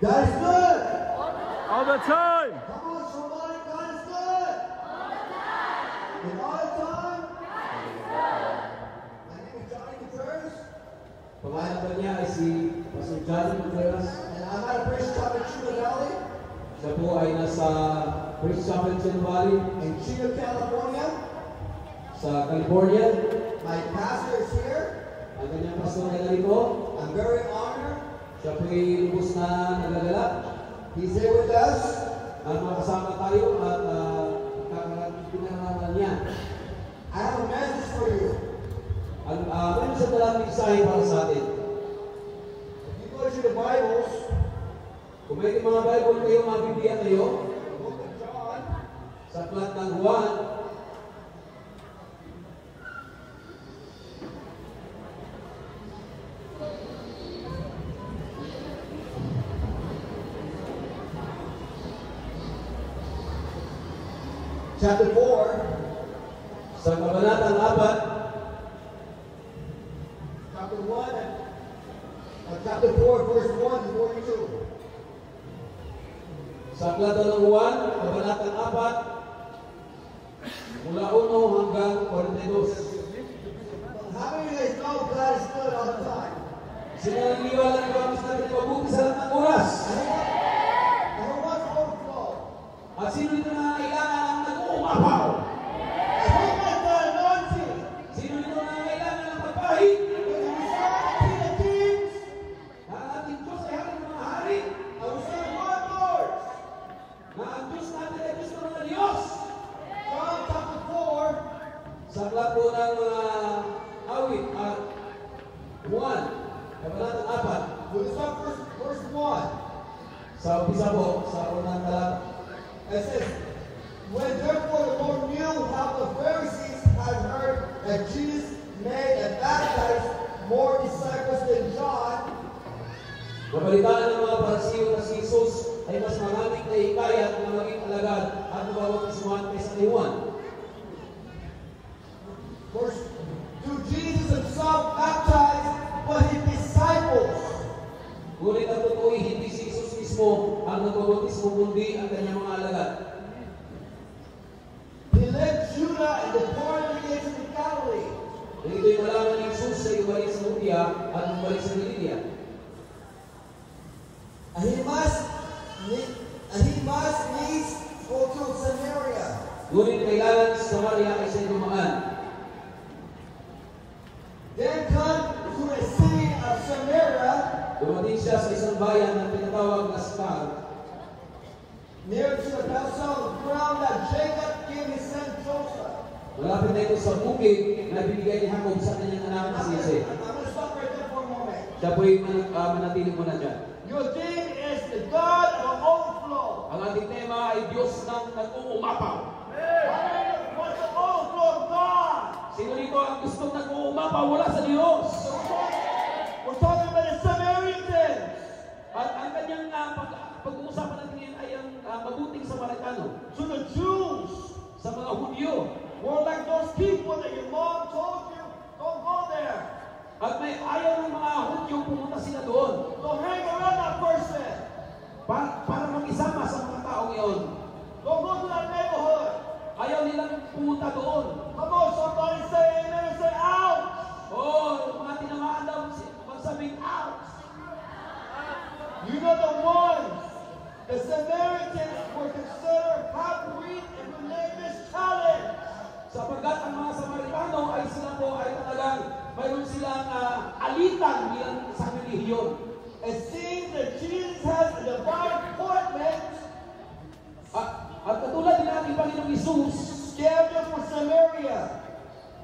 God is good. All the time. Come on, somebody. God is good. And all the time. My name is Johnny Contreras. Pangalan ba niya ay si Pastor Johnny Contreras. And I'm at a Praise Shop in Chino Valley. Siya po ay nasa Praise Shop in Chino Valley In Chino, California. sa California. My pastor is here. Ang kanyang pastor ay narito. I'm very honored. Siya po ay lubos na nagagalak. He's here with us. At makasama tayo at pinangalan niya. I have a message for you. Meron siya dalang mensahe para sa atin. If you go to the Bibles, Kung may mga Bible kayo, mga Biblia kayo, the book of John, sa aklat ng Juan, chapter 4, sa kabanatang 4, chapter 4, verse 1 to 42. sa aklat ng Juan, kabanatang 4, mula 1 hanggang 42. How many of you guys know God is good all the time? Sinaniniwala ng promise natin mabuti sa lahat ng oras. And who wants overflow? At sino dito na kailangan ang nag-uumapaw? And who wants the anointing? Sino dito na kailangan ng pagpahit? When we serve the King of Kings, Na ang ating Diyos ay hari ng mga hari. and we serve Lord of Lords. Na ang Diyos natin ay Diyos ng mga Diyos. John chapter 4, Sa aklat po ng mga awit at Juan, kabanatang 4, we'll start verse 1. sa umpisa po, sa unang talata. It says, when therefore the Lord knew how the Pharisees had heard that Jesus made and baptized more disciples than John, Nabalitaan ng mga Parisiyo na si Jesus ay mas maraming naikayat na maging alagad at mabawtismuhan kaysa kay Juan. verse 2, Jesus himself baptized but his disciples. Ngunit ang totoo ay hindi si Jesus mismo ang nagbabautismo kundi ang kanyang mga alagad. He left Judah and departed into the Galilee. Nang ito'y malaman ni Jesus sa ibalik sa Judea at ibalik sa Galilea. And he must needs go to Samaria. Ngunit kailangan sa Samaria ay siya dumaan. Then come to the city of Samaria, Dumating siya sa isang bayan na tinatawag na Sychar, near to the parcel of ground that Jacob gave his son Joseph. malapit na ito sa bukid na binigay ni Jacob sa kanyang anak na si Jose. I'm going to stop right there for a moment. Siya po'y manatili muna dyan. Your theme is the God of overflow. Ang ating tema ay Diyos ng nag-uumapaw. What's the overflow of God? Sino dito ang gustong nag-uumapaw wala sa Diyos? We're talking about the Samaritans. At ang kanyang pag-uusapan natin ngayon ay ang mabuting Samaritano. To the Jews. Sa mga Hudyo. We're like those people that your mom told you, don't go there. At may ayaw ng mga Hudyo pumunta sila doon. Don't hang around that person. Para makisama sa mga taong iyon. Don't go to that neighborhood. Ayaw nilang pumunta doon. Come on, somebody say amen and say ouch. Oh, mga tinamaan daw magsabing out. You know the ones. The Samaritans were considered half-breed and religious challenge. Sapagkat ang mga Samaritano ay sila po ay talagang mayroon silang alitan bilang isang relihiyon. It seems that Jesus has a divine appointment At katulad din natin Panginoong Isus, scheduled for Samaria.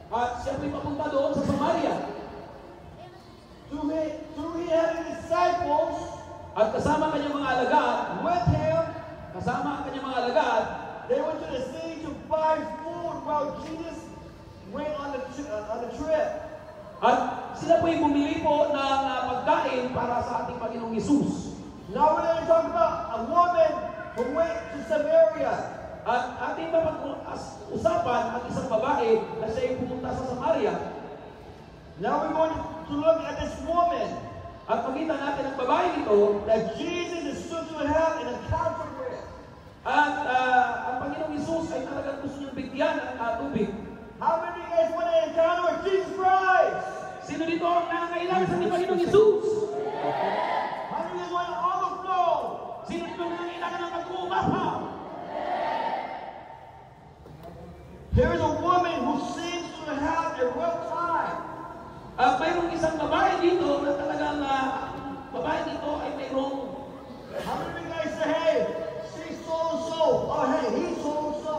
at siya po'y papunta doon sa Samaria. Through he had disciples At kasama ang kanyang mga alagad, with him, kasama ang kanyang mga alagad, they went to the city to buy food while Jesus went on the trip. at sila po'y bumili po ng pagkain para sa ating Panginoong Isus. Now we're going to talk about a woman who went to Samaria. At ating usapan ang isang babae na siya ay pumunta sa Samaria. Now we're going to look at this woman At makita natin ang babae nito that Jesus is to have an encounter with. At ang Panginoong Hesus ay talagang gusto niyang bigyan ng tubig. How many of you guys want to encounter with Jesus Christ? Sino dito ang nangangailangan sa ating Panginoong Hesus? How many of you want to overflow? Sino dito ang nangangailangan ng pag-uumapaw? There is a woman who seems to have a rough time. Mayroong isang babae dito na talagang babae dito ay mayroong How many of you guys say, hey, she's so and so, or hey, he's so and so?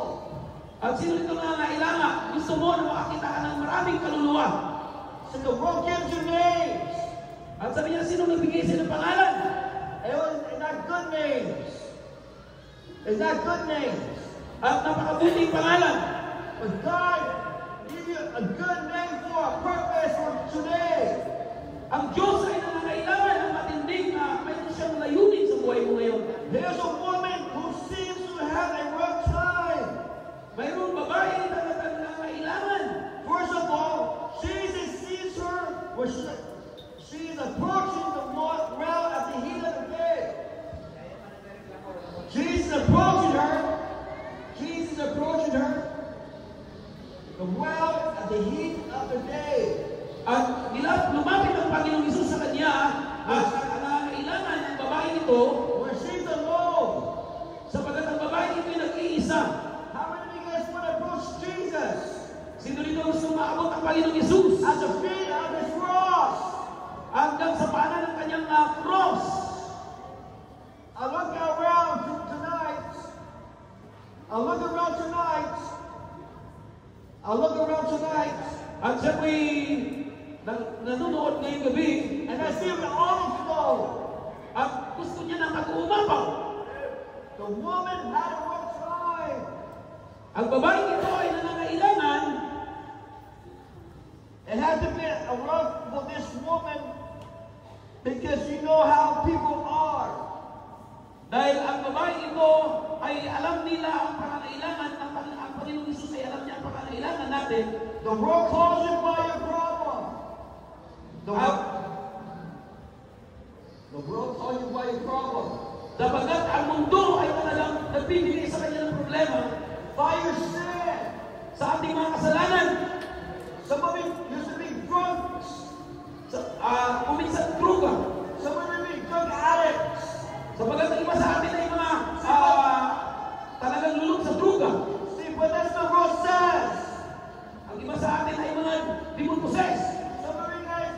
at sino dito na nangangailangan? Gusto mo na makakita ka ng maraming kaluluwa. So the world gives you names. At sabi niya, sino nagbigay sa ng pangalan? It's not good names. It's not good names. At napakabuting pangalan. But God gave you a good name for a purpose for today. Ang Diyos ay nangangailangan ng matinding na mayroon siyang layunin sa buhay mo ngayon. There's a woman who seems to have a rough time. Mayroong babae na talagang nangangailangan. First of all, Jesus sees her when she is approaching the well at the heat of the day. Jesus approaching her. Jesus approaching her. The well at the heat of the day. At lumapit ang Panginoong Hesus sa kanya at ang nangangailangan ng babae nito When she's alone. sapagkat ang babae nito ay nag-iisa. How many of you guys want to approach Jesus? Sino dito gusto maabot ang Panginoong Hesus At the feet of his cross. hanggang sa paanan ng kanyang cross? I look around tonight. I look around tonight. I look around tonight. At siya po'y nanonood ngayong gabi And I see an overflow. at gusto niya na mag-uumapaw. The woman had a rough time. Ang babae nito ay nangangailangan. It had to be a rough for this woman because you know how people are. Dahil ang babae ito ay alam nila ang pangangailangan ng Panginoong Hesus ay alam niya ang pangangailangan natin. The world calls you by your problem. The world calls you by your problem. Dapagat ang mundo ay talagang nagbibigay sa kanya ng problema By your sin. sa ating mga kasalanan. Some of you used to be drunks. Kuminsan druga. Some of you be drug addicts. Sapagat ang iba sa atin ay mga talagang lulog sa druga. See, but that's the world says. Ang iba sa atin ay mga demon possessed. Some of you guys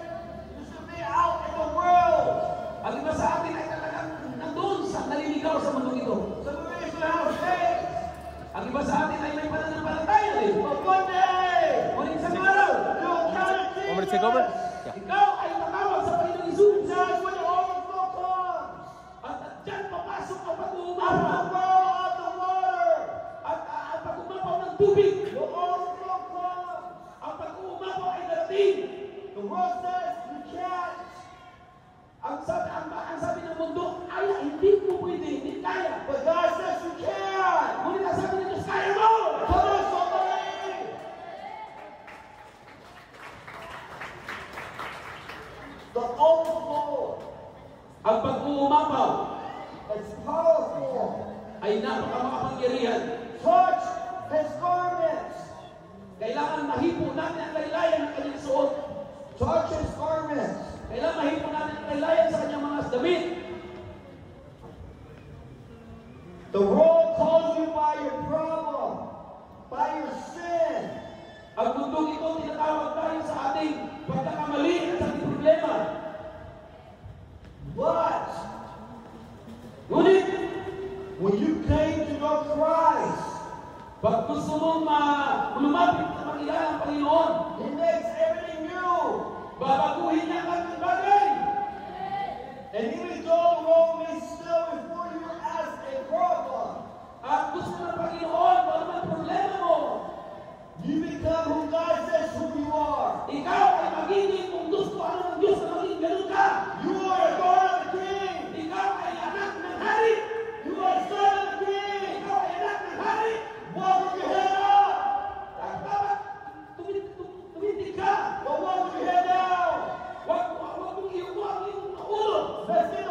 used to be out in the world. Ang iba sa atin ay talagang nandun sa naliligaw sa mundo ito. Some of you used to have faith. Ang iba sa atin ay may pananampalataya din. But one day, Ngunit sa araw, you'll encounter Jesus. Want me to take over? ikaw ay tatawag sa Panginoong Hesus. That's when the overflow comes. At dyan papasok ang Out of pag-uumapaw. the well of the water. At ang pag-uumapaw ng tubig. The overflow comes. Ang pag-uumapaw ay darating. The world says you can't. Ang sabi ng mundo, ay hindi mo pwede, hindi kaya. But God says you can. Ngunit ang sabi ng Diyos, kaya mo! Come on, somebody. The overflow. Ang pag-uumapaw It's powerful. ay napakamakapangyarihan. Touch his garments. Kailangan mahipo natin ang laylayan ng kanyang suot. Touch his garments. Kailangan mahipo natin ang laylayan sa kanyang mga damit. The world calls you by your problem, by your sin. Ang mundong ito, tinatawag tayo sa ating pagkakamali at sa ating problema. But Ngunit, when you came to know Christ, pag gusto mong lumapit na makilala ang Panginoon, He makes everything new. babaguhin niya ang ating bagay. And even though Rome is still before you as a problem, At gusto ng Panginoon, ano man problema mo, you become who God says who you are. ikaw ay magiging kung gusto ano ng Diyos na maging ganun ka. You are a daughter of the King. Ikaw ay anak ng hari. You are a son of the King. Ikaw ay anak ng hari. Walk with your head up. Dapat tumitig ka. But walk with your head down. Huwag mong iuwa ang iyong ulo. Let's get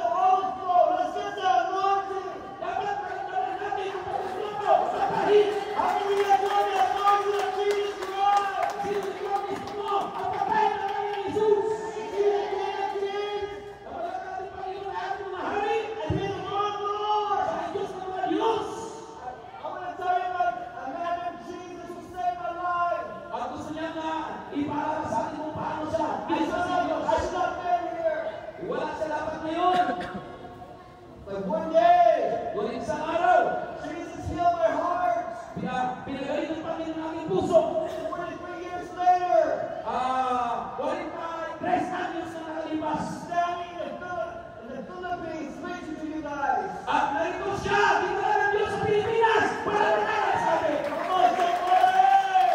But one day, Ngunit isang araw, Jesus healed their hearts. pinagaling ng Panginoon ang aming puso. 43 years later, 43 años na nakalipas. standing in the Philippines, preaching to you guys. At narito siya, dinala ng Diyos sa Pilipinas para mangaral sa amin. Come on, somebody!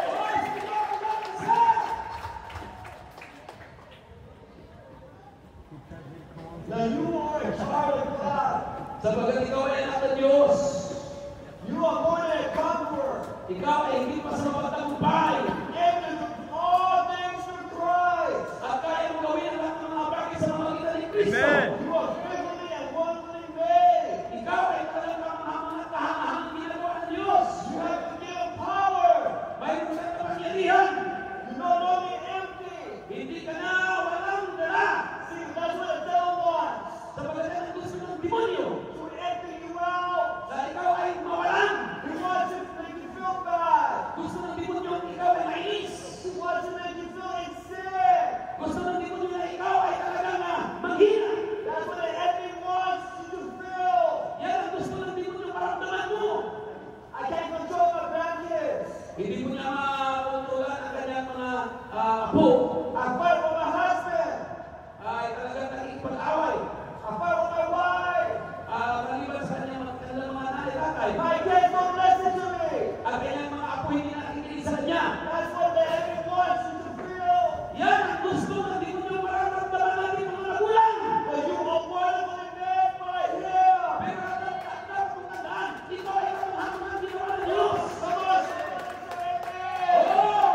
Oy, sige ako natin siya! Now you are a child of God. Sapagat ikaw ay anak ng Diyos. You are more than a conqueror. Ikaw ay hindi pa sa mapagtagumpay. And to do all things through Christ. At kaya mong gawin ang lahat ng mga bagay sa pamamagitan ni Kristo. Amen. You are fearfully and wonderfully made. Ikaw ay talagang mga kahanga-hangang ginagawa ng Diyos. You have been given power. Mayroon ka na pangyarihan. You're no longer empty. Hindi ka na walang dala. See, that's what the devil wants. Sapagat yan ang gusto ng demonyo. To empty you out. Na ikaw ay mawalan. He wants to make you feel bad. Gusto ng demonyo na ikaw ay mainis. He wants to make you feel sick. Gusto ng demonyo na ikaw ay talagang manghina. That's what the enemy wants you to feel. Yan ang gusto ng demonyo maramdaman mo. I can't control my grandkids. Hindi mo niya makontrolan ang kanyang mga apo. I fight with my husband. Ay talagang nakikipag-away. I fight with my wife. Maliban sa kanyang mga nanay-tatay. My kids don't listen to me. At kanyang mga apo hindi nakikinig sa kanya. That's what the enemy wants you to feel. Yan ang gusto ng demonyo maramdaman natin mga magulang. But you are wonderfully made by Him. Pero dapat mong tandaan, ikaw ay kamanghaman ng ginawa ng Diyos. Come on, say amen. Oh!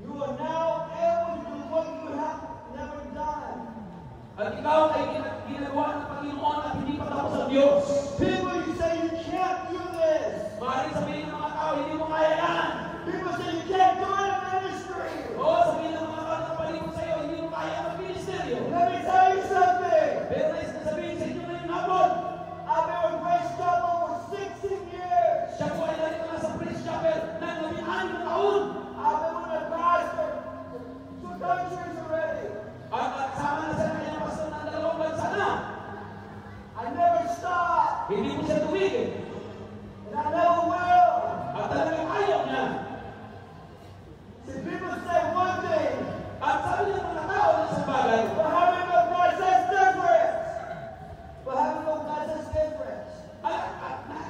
You are now able to do what you have never done. At ikaw ay ginagawa ng Panginoon at hindi pa tapos ang Diyos. People, you say you can't do this. Maaaring sabihin ng mga tao, hindi mo kaya yan. People say you can't do it in ministry. Oo, sabihin ng mga tao na palibot sa iyo, hindi mo kaya ang ministeryo. Let me tell you something. Pero nais na sabihin sa inyo ngayong hapon, I've been with Grace Chapel for 16 years. siya po ay narito na sa Praise Chapel ng 16 taon. I've been with a pastor 2 countries already. At kasama na sa kanyang pastor ng 2 bansa na. I never stop, Hindi mo siya tumigil. and I never will. At talagang ayaw niya. See, people say one thing, At sabi ng mga tao na sa bagay, but having no God says different. But having no God says different.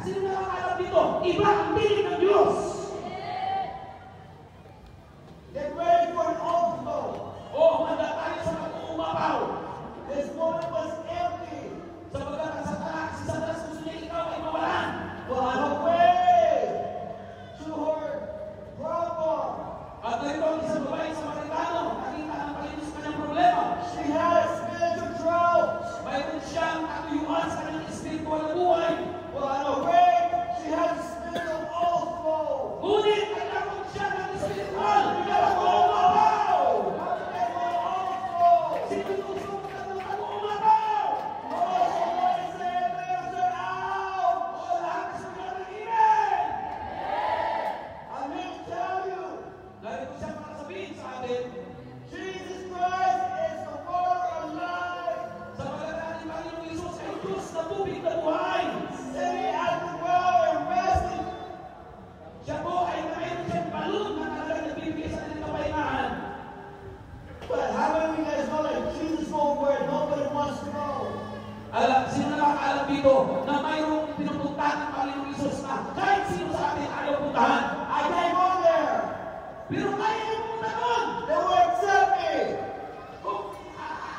sino na alam dito? Iba ang piling ng Diyos. Get ready for an overflow. O, handa tayo sa pag-uumapaw. This woman was empty, Sapagkat ang si Satanas gusto niya ikaw ay mawalan. but on her way to her problem, At narito ang isang babae sa Maritano, nakita ang Panginoon sa kanyang problema. she had a spiritual drought. Mayroon siyang katuyuan sa kanyang espiritual na buhay. But on her way, she had a spiritual overflow. Ngunit, nagkaroon siya ng espiritual. Ikaw ang uumapaw. How did they want to overflow? Sinunusok ka ng pag-uumapaw. Oh, somebody say amen, say out. O, lahat sa mga nag-imen. I'm here to tell you, Narito siya para sabihin sa atin, Jesus Christ is the water of life. sa pagkakaan ni Panginoong Isus ay Diyos na tubig na buhay. Sitting at the well and resting. Siya po ay mayroon siyang balon na talagang nagbibigay sa kanyang kapahingahan. But how many of you guys know that Jesus goes where nobody wants to go? Sino nakakaalam dito na mayroong pinupuntahan ng Panginoong Isus na kahit sino sa atin ayaw puntahan? I can't go there. Pero kaya niyo pumunta doon. They will accept me. Kung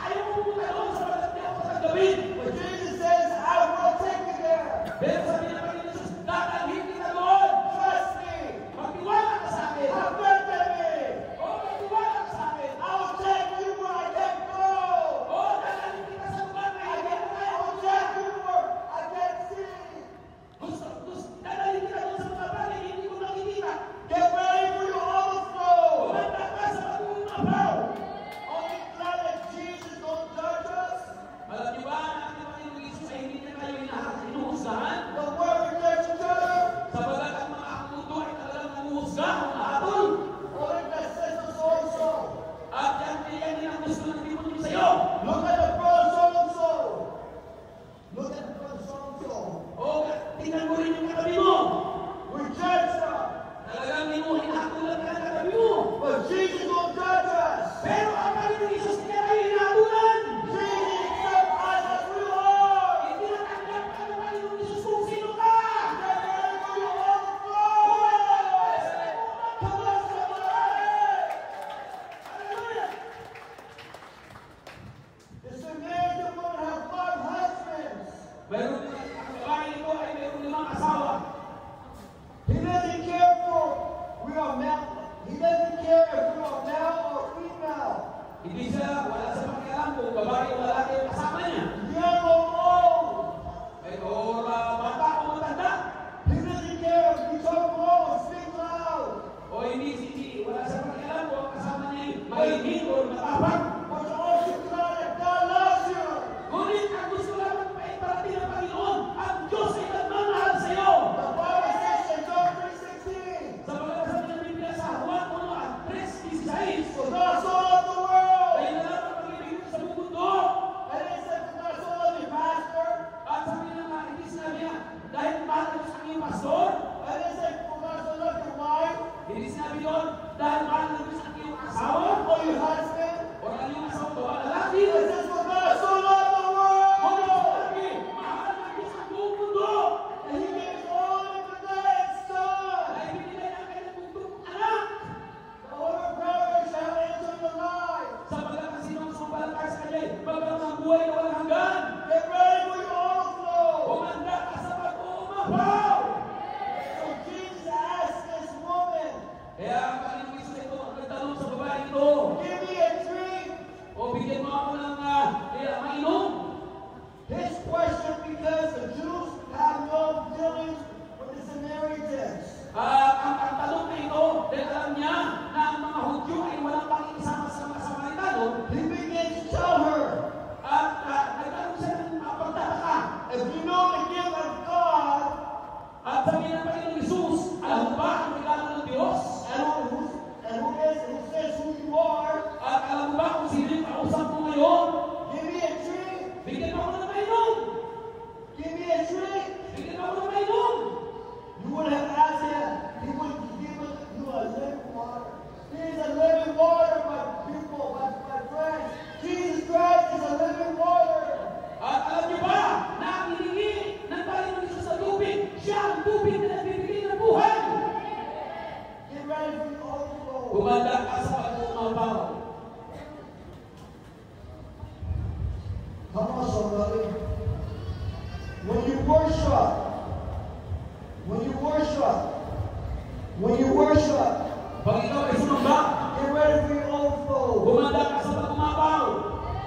ayaw mo pumunta doon sa pagkakita ko sa gawin. But Jesus says, I will take you there. Pero sabi ng Panginoong Isus, dadalhin kita doon. Trust me. Magtiwala ka sa akin. Have faith in me. O magtiwala ka sa akin. I will take you where I can't go. O dadalhin kita sa lugar na hindi mo kaya I will pumunta. take you where I can't see. Dadalhin kita doon sa mga bagay na hindi ko nakikita. Get ready for your overflow. Mayroon ang babae ito ay mayroon 5 asawa. He doesn't care for we are male. He doesn't care if we are male or female. Hindi siya, wala sa pakialam kung babae o lalaki ang kasama niya. Young or old. Mayroon bata o matanda. He doesn't care if you talk low or speak loud. O hindi, wala sa pakialam kung ang kasama niya ay mahinig o matapang. But all you know that God loves you. Ngunit ang gusto lamang paiparating ng Panginoon, ang Diyos ay nagmamahal sa iyo. The Bible says in John 3:16. Sa pagkakasabi ng Biblia sa Juan 1:3-16, For God so loved the world. ay nalaman ang pag-ibig sa buong mundo. And he said, for God so loved the pastor. At sabi niya nga, hindi sinabi niya, dahil mahal ka sa iyong pastor. And he said, for God so loved your wife. Hindi sinabi doon, dahil mahal ka sa iyong asawa. Or your husband. O ang iyong asawa o ang lalaki. It says, for God so loved the Ngunit world. sinabi, mahal ka Diyos sa buong mundo. And he gave his only begotten Son. Dahil binigay ang kanyang bugtong anak. The Holy Spirit shall enter your life. Sapagkat ang sinong sumampalataya sa kanya, magkaroon ng buhay na walang hanggan. Get ready for your overflow. Humanda ka sa pag-uumapaw. So Jesus asked this woman, Kaya ang Panginoong Isus ito, ang nagtanong sa babae ito, give me a drink. o bigyan mo ako ng mainom. His question because the Jews have no dealings with the Samaritans. Ang tanong na ito, dahil alam niya na ang mga Hudyo ay walang pakikisama sa mga Samaritano, He begins to tell her, at nagtanong siya ng pagtataka. if you know the gift of God At sabi ng Panginoong Isus, alam mo ba ang regalo ng Diyos? who says who you are, At alam mo ba kung sino yung kausap mo ngayon? give me a drink. Bigyan mo ako ng mainom. Give me a drink. Bigyan mo ako ng mainom. You would have asked him. He would give you a living water. He is a living water, my people, my friends. Jesus Christ is a living water. At alam niyo ba na ang hiningi ng Panginoong Isus sa tubig, siya ang tubig na nagbibigay ng buhay. Get ready for the overflow. Humanda ka sa pag-uumapaw. Come on, somebody. When you worship, Pag ikaw ay sumamba, get ready for your overflow. humanda ka sa pag-uumapaw.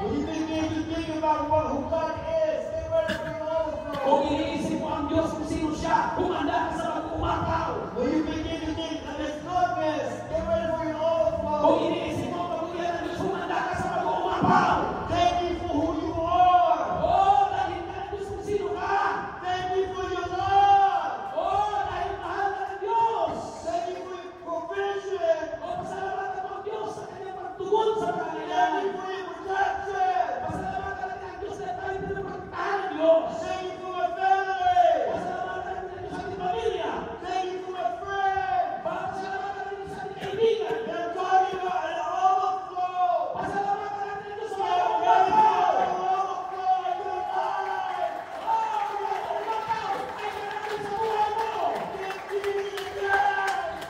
When you begin to think about who God is, get ready for your overflow. Kung iniisip mo ang Diyos kung sino siya, humanda ka sa pag-uumapaw. When you begin to think of His goodness, get ready for your Kung overflow. iniisip mo ang kabutihan ng Diyos, humanda ka sa pag-uumapaw. Thank you for who you are. Oh, dahil ka ng Diyos kung sino ka. Thank you for your love. Oh, dahil mahal ka ng Diyos. Thank you for your provision. Oh, pasalamatan mo ang Diyos sa kanyang pagtugon sa Thank pangailangan. you for your protection. Pasalamatan natin ang Diyos na tayo pinapagtahan ng Diyos. Thank you for my family. Pasalamatan natin ang Diyos sa ating pamilya. Thank you for my friends. Pasalamatan natin ang Diyos sa ating kaibigan. And I'm talking about an overflow. Pasalamatan natin ang Diyos sa Get mga ready for umapaw. an overflow in your life. Oh, mga umapaw ay kailangan sa buhay mo. Give Jesus a chance.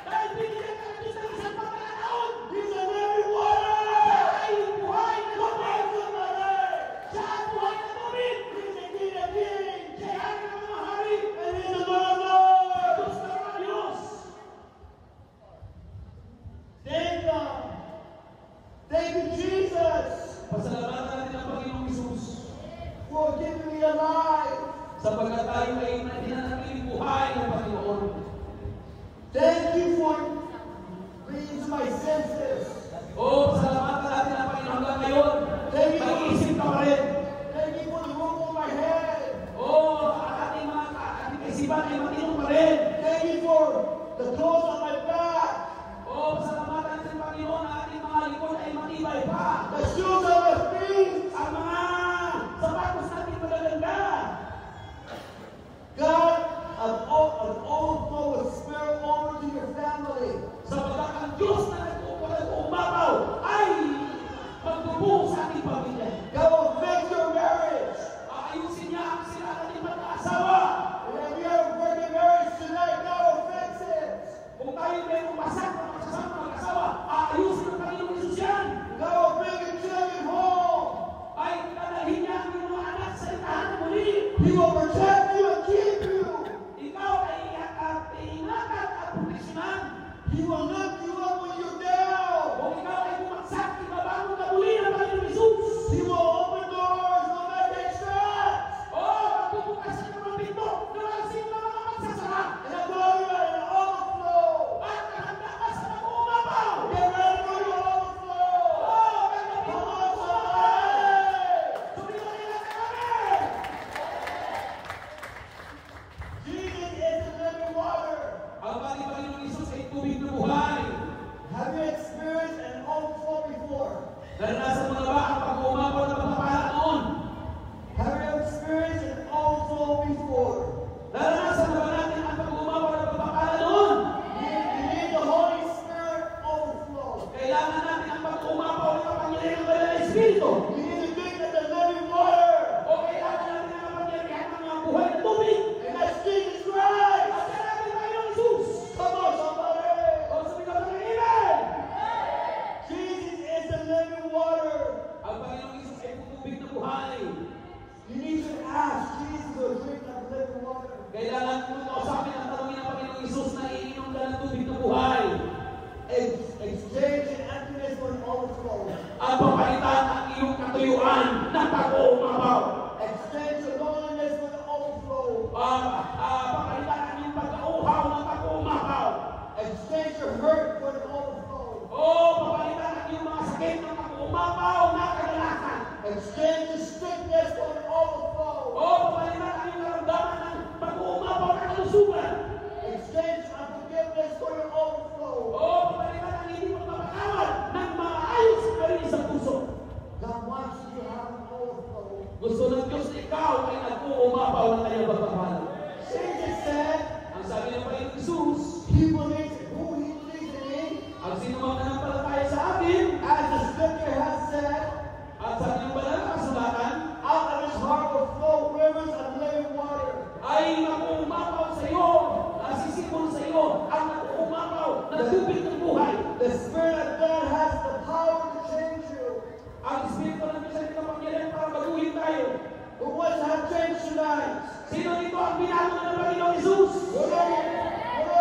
Dahil binigyan ka ng Diyos ng isang pagkakataon. He's a living water. Siya ay buhay na tubig. Somebody. Siya ay buhay na tubig. He's the King of Kings. Siya ay ang mga hari. And He's the Lord of Lords. Diyos na mga Diyos. Thank God. Thank you, Jesus, Pasalamatan natin ang Panginoong Isus for giving me a life. sapagkat tayo ay dinanatiling buhay ng Panginoon. Thank you for bringing to my senses. Oh, pasalamatan natin ang Panginoon hanggang ngayon. Thank you. Nag-iisip ka pa rin. Thank you for the roof over my head. Oh, ang ating mga kaisipan ay matinong pa rin. Thank you for the clothes on my back, Oh, pasalamatan natin ang Panginoon ang ating mga likod ay matibay pa. the shoes on my feet. Ang mga sapatos natin magaganda. God, an overflow of spirit over to your family. Sapagkat ang Diyos na nag-uumapaw katuyuan na pag-uumapaw. Exchange your loneliness for the overflow. Papalitan ang iyong pag-uuhaw ng pag-uumapaw. Exchange your hurt for the overflow. Papalitan ang iyong mga sakit ng pag-uumapaw na kagalakan. Exchange your sickness for the overflow. Papalitan ang iyong karamdaman ng pag-uumapaw na kalusugan. Exchange unforgiveness for your overflow. Papalitan ang hindi magpapatawad ng maayos na rin sa puso. God wants you to have an overflow. Gusto ng Diyos na ikaw ay nag-uumapaw ng kanyang pagpapala. Jesus said, Ang sabi ng Panginoon Jesus, He believes who He believes in me, ang sino mang nanampalataya sa akin, as the scripture has said, at sabi ng banal na kasulatan, out of His heart will flow rivers of living water. ay nag-uumapaw sa iyo, nasisipon sa iyo, ang nag-uumapaw na tubig ng buhay. The Spirit of God has the power to change you. Ang Espiritu ng Diyos ay nakapangyarihan para baguhin tayo. Who wants to have change tonight? Sino dito ang binago ng Panginoon Jesus? Whatever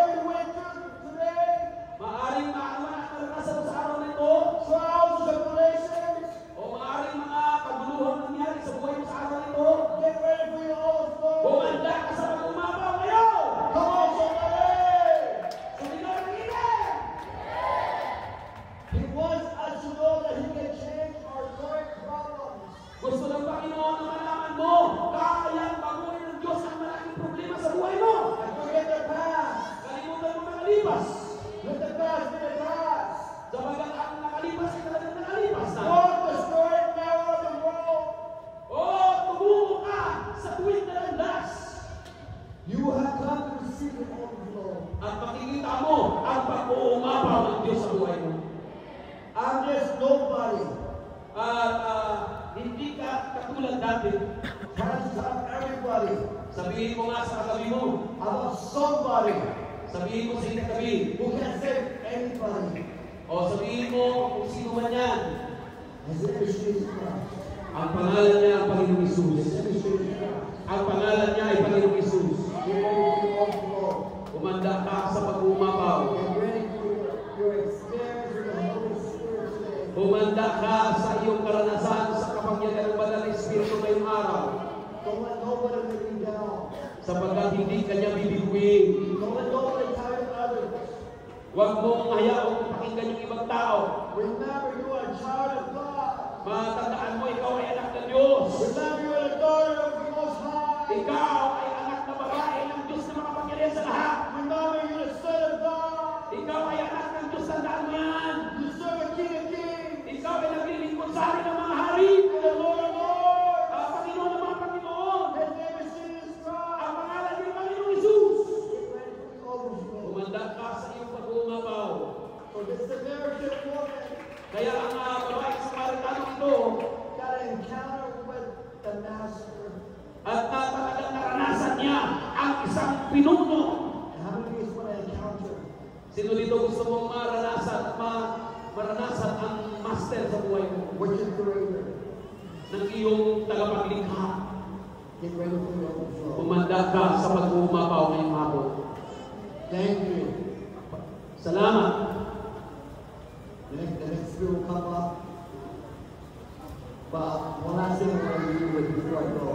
you went through today, Maaring maaman at naranasan mo sa araw na ito, trials and tribulations, o maaring mga kaguluhan nangyari sa buhay mo sa araw na ito, get ready for your overflow. bumanda ka sa pag-umapaw ngayon! Come on, somebody! Sumigaw ng ilan! He wants us to know that He can change our current problems. Gusto ng Panginoon na malaman mo, kayang baguhin ng Diyos ang malaking problema sa buhay mo. And forget the past. Kalimutan mo nakalipas. Let the past be the past. Sabagat ang nakalipas ay talagang nakalipas na. Walk the straight and narrow of the road. Tumungo ka sa tuwid na landas. You have come to receive the overflow. At makikita mo ang pag-uumapaw ng Diyos sa buhay mo. I'm just nobody. At hindi ka katulad dati. Trying to stop everybody. Sabihin mo nga sa katabi mo. I'm somebody Sabihin mo sa katabi. who can save anybody. O sabihin mo kung sino man yan. His name is Jesus Christ. Ang pangalan niya ang Panginoong His Isus. name is Jesus Christ. Ang pangalan niya ay Panginoong Isus. Get ready for the overflow. Umanda ka sa pag-uumapaw. Get ready for your experience with the Holy Spirit today. Umanda ka sa iyong karanasan sa kapangyarihan ng Banal na Espiritu ngayong araw. Don't let nobody let you down. Sapagkat hindi kanya bibiguin. Don't let nobody tell you others. Huwag mong hayaang pakinggan yung ibang tao. Remember, you are a child of God. Matandaan mo, ikaw ay anak ng Diyos. Remember, you are a daughter of the Most High. Ikaw ay anak na babae ng Diyos na makapangyarihan sa lahat. Remember, you're the Son of God. Ikaw ay anak ng Diyos, tandaan mo yan. You serve a King of Kings Ikaw ay naglilingkod sa hari ng mga hari. and the Lord of Lords. Ang Panginoon ng mga Panginoon. His name is Jesus Christ. Ang pangalan niya Panginoong Isus. Get ready for the overflow. Umanda ka sa iyong pag-uumapaw. So this is a very good woman. Kaya ang babae sa Samaritano ito, Got an encounter with the Master. at talagang naranasan niya ang isang pinuno. And how many of you want to encounter? Sino dito gusto mong maranasan at maranasan ang master sa buhay mo? Which is greater? Ng iyong tagapaglikha. Get ready for the overflow. Umanda ka sa pag-uumapaw ngayong hapon. Thank you. Salamat. The next speaker will come up. But one last thing I want to do with before I go.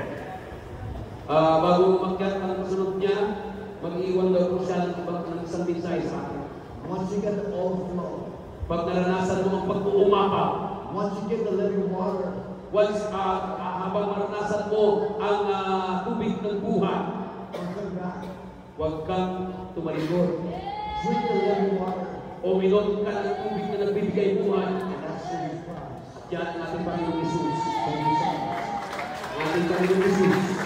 Bago umakyat ang kasunod niya, mag-iwan daw po siya ng isang mensahe sa akin. Once you get the overflow, Pag naranasan mo ang pag-uumapaw, once you get the living water, once habang maranasan mo ang tubig ng buhay, don't come back. huwag kang tumalikod. Drink the living water. O minom ka ng tubig na nagbibigay buhay. And that's Jesus Christ. At yan ang ating Panginoong Isus. Thank you so much. Ang ating Panginoong Isus.